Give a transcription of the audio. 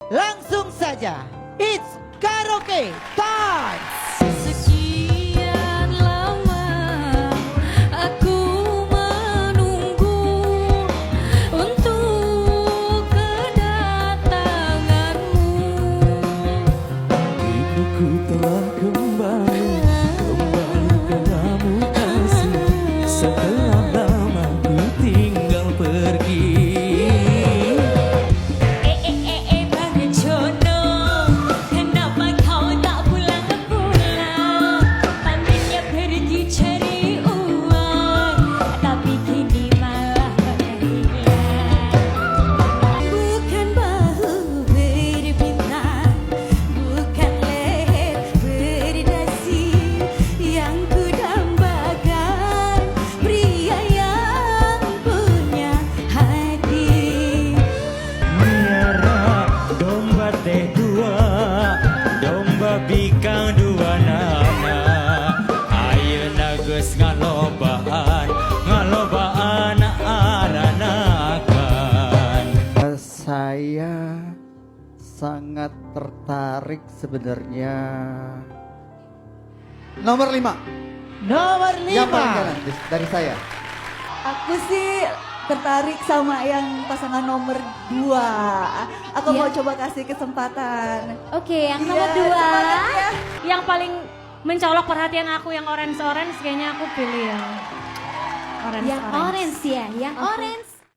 Langsung saja, it's karaoke time. Sekian lama aku menunggu untuk kedatanganmu. Rinduku telah kembali ke kamu kasih. Setelah lama ku tinggal pergi. Bang Jono, kenapa kau tak pulang-pulang? Pandainya pergi cari uang, tapi kini malah menghilang. Bukan bahu berbintang, bukan leher berdasi, yang ku dambakan pria yang punya hati. Miara domba teh dua, domba bikang dua nana. Ayeuna geus ngalobaan aranakan. Saya sangat tertarik sebenarnya. Nomor 5. Nomor 5. Yang paling kanan dari saya. Aku sih tertarik sama yang pasangan nomor 2. Aku Iya. mau coba kasih kesempatan. Oke, yang Iya, nomor 2, semangat ya. yang paling mencolok perhatian aku yang orange kayaknya aku pilih yang orange. Yang orange ya, yang Oke. orange